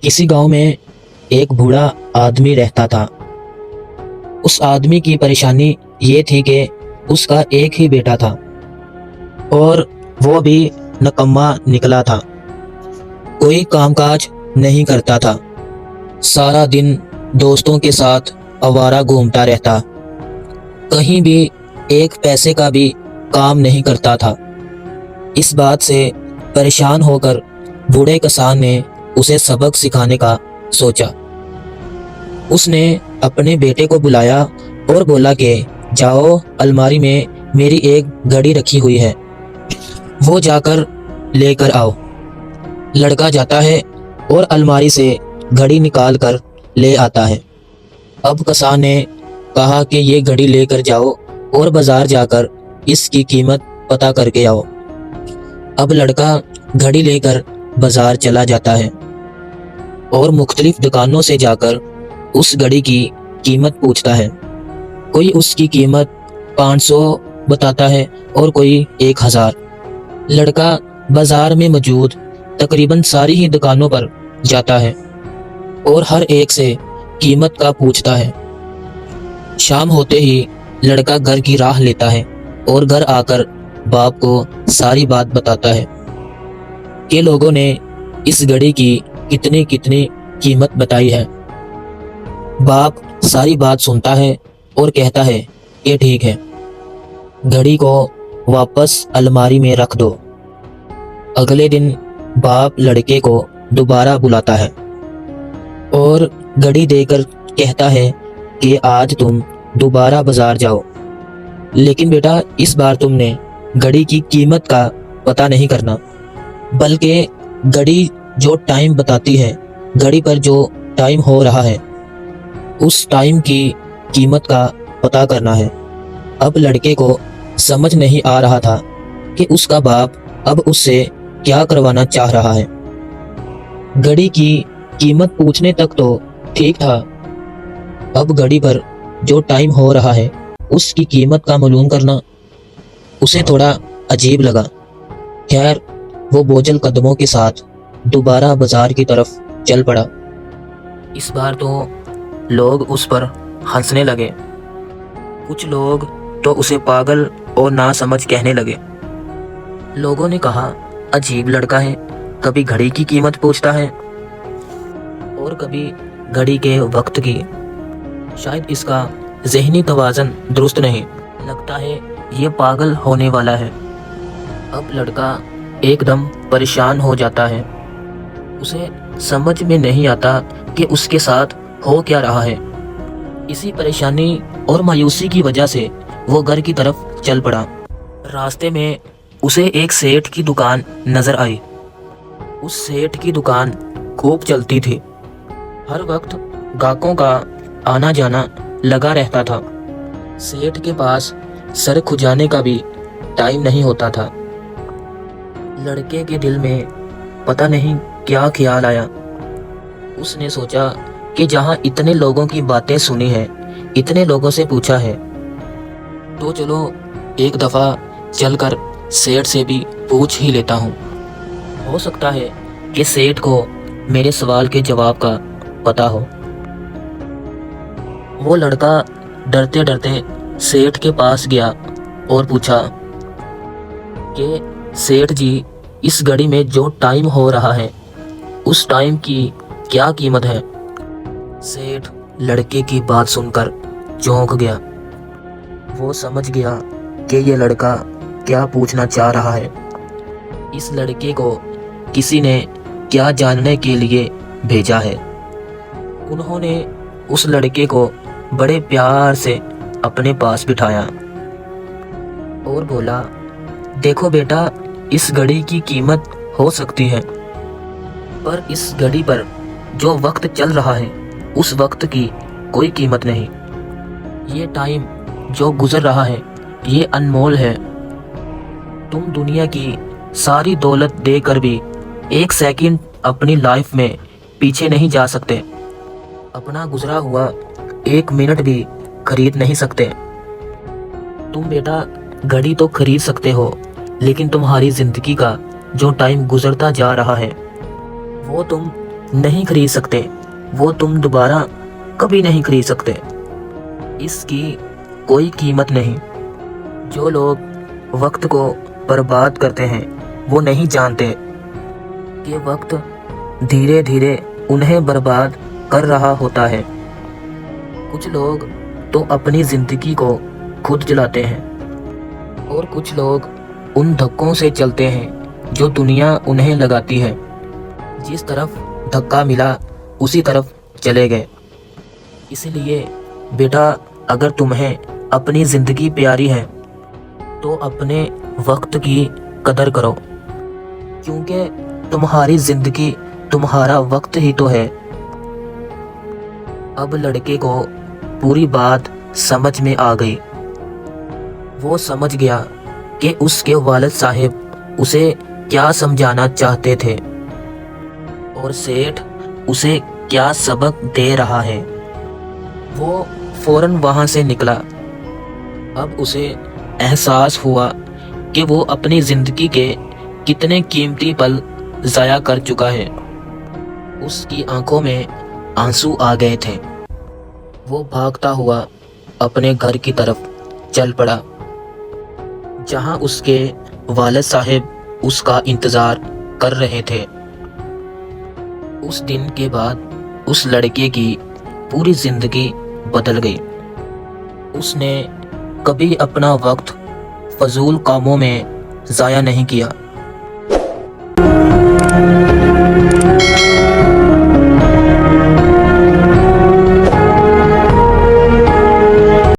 किसी गांव में एक बूढ़ा आदमी रहता था। उस आदमी की परेशानी ये थी कि उसका एक ही बेटा था और वो भी नकम्मा निकला था। कोई कामकाज नहीं करता था, सारा दिन दोस्तों के साथ आवारा घूमता रहता, कहीं भी एक पैसे का भी काम नहीं करता था। इस बात से परेशान होकर बूढ़े किसान ने उसे सबक सिखाने का सोचा। उसने अपने बेटे को बुलाया और बोला कि जाओ, अलमारी में मेरी एक घड़ी रखी हुई है, वो जाकर लेकर आओ। लड़का जाता है और अलमारी से घड़ी निकाल कर ले आता है। अब किसान ने कहा कि ये घड़ी लेकर जाओ और बाजार जाकर इसकी कीमत पता करके आओ। अब लड़का घड़ी लेकर बाजार चला जाता है और मुख्तलिफ दुकानों से जाकर उस घड़ी की कीमत पूछता है। कोई उसकी कीमत 500 बताता है और कोई 1000। लड़का बाजार में मौजूद तकरीबन सारी ही दुकानों पर जाता है और हर एक से कीमत का पूछता है। शाम होते ही लड़का घर की राह लेता है और घर आकर बाप को सारी बात बताता है कि लोगों ने इस घड़ी की कितनी कितनी कीमत बताई है। बाप सारी बात सुनता है और कहता है कि ठीक है, घड़ी को वापस अलमारी में रख दो। अगले दिन बाप लड़के को दोबारा बुलाता है और घड़ी देकर कहता है कि आज तुम दोबारा बाजार जाओ, लेकिन बेटा इस बार तुमने घड़ी की कीमत का पता नहीं करना, बल्कि घड़ी जो टाइम बताती है, घड़ी पर जो टाइम हो रहा है, उस टाइम की कीमत का पता करना है। अब लड़के को समझ नहीं आ रहा था कि उसका बाप अब उससे क्या करवाना चाह रहा है। घड़ी की कीमत पूछने तक तो ठीक था, अब घड़ी पर जो टाइम हो रहा है उसकी कीमत का मालूम करना उसे थोड़ा अजीब लगा। खैर, वो बोझल कदमों के साथ दोबारा बाजार की तरफ चल पड़ा। इस बार तो लोग उस पर हंसने लगे, कुछ लोग तो उसे पागल और नासमझ कहने लगे। लोगों ने कहा, अजीब लड़का है, कभी घड़ी की कीमत पूछता है और कभी घड़ी के वक्त की। शायद इसका ज़हनी तवाज़न दुरुस्त नहीं, लगता है ये पागल होने वाला है। अब लड़का एकदम परेशान हो जाता है, उसे समझ में नहीं आता कि उसके साथ हो क्या रहा है। इसी परेशानी और मायूसी की वजह से वो घर की तरफ चल पड़ा। रास्ते में उसे एक सेठ की दुकान नजर आई। उस सेठ की दुकान खूब चलती थी, हर वक्त ग्राहकों का आना जाना लगा रहता था। सेठ के पास सर खुजाने का भी टाइम नहीं होता था। लड़के के दिल में पता नहीं क्या ख्याल आया। उसने सोचा कि जहां इतने लोगों की बातें सुनी है, इतने लोगों से पूछा है, तो चलो एक दफ़ा चलकर सेठ से भी पूछ ही लेता हूँ। हो सकता है कि सेठ को मेरे सवाल के जवाब का पता हो। वो लड़का डरते डरते सेठ के पास गया और पूछा कि सेठ जी, इस घड़ी में जो टाइम हो रहा है उस टाइम की क्या कीमत है? सेठ लड़के की बात सुनकर चौंक गया। वो समझ गया कि ये लड़का क्या पूछना चाह रहा है। इस लड़के को किसी ने क्या जानने के लिए भेजा है। उन्होंने उस लड़के को बड़े प्यार से अपने पास बिठाया और बोला, देखो बेटा, इस घड़ी की कीमत हो सकती है, पर इस घड़ी पर जो वक्त चल रहा है उस वक्त की कोई कीमत नहीं। ये टाइम जो गुजर रहा है ये अनमोल है। तुम दुनिया की सारी दौलत देकर भी एक सेकंड अपनी लाइफ में पीछे नहीं जा सकते। अपना गुजरा हुआ एक मिनट भी खरीद नहीं सकते। तुम बेटा घड़ी तो खरीद सकते हो, लेकिन तुम्हारी जिंदगी का जो टाइम गुजरता जा रहा है वो तुम नहीं खरीद सकते, वो तुम दोबारा कभी नहीं खरीद सकते। इसकी कोई कीमत नहीं। जो लोग वक्त को बर्बाद करते हैं वो नहीं जानते कि वक्त धीरे धीरे उन्हें बर्बाद कर रहा होता है। कुछ लोग तो अपनी ज़िंदगी को खुद जलाते हैं और कुछ लोग उन धक्कों से चलते हैं जो दुनिया उन्हें लगाती है। जिस तरफ धक्का मिला उसी तरफ चले गए। इसलिए बेटा, अगर तुम्हें अपनी ज़िंदगी प्यारी है तो अपने वक्त की कदर करो, क्योंकि तुम्हारी ज़िंदगी तुम्हारा वक्त ही तो है। अब लड़के को पूरी बात समझ में आ गई। वो समझ गया कि उसके वालिद साहब उसे क्या समझाना चाहते थे और सेठ उसे क्या सबक दे रहा है। वो फौरन वहाँ से निकला। अब उसे एहसास हुआ कि वो अपनी ज़िंदगी के कितने कीमती पल ज़ाया कर चुका है। उसकी आंखों में आंसू आ गए थे। वो भागता हुआ अपने घर की तरफ चल पड़ा, जहाँ उसके वालिद साहब उसका इंतज़ार कर रहे थे। उस दिन के बाद उस लड़के की पूरी ज़िंदगी बदल गई। उसने कभी अपना वक्त फजूल कामों में ज़ाया नहीं किया।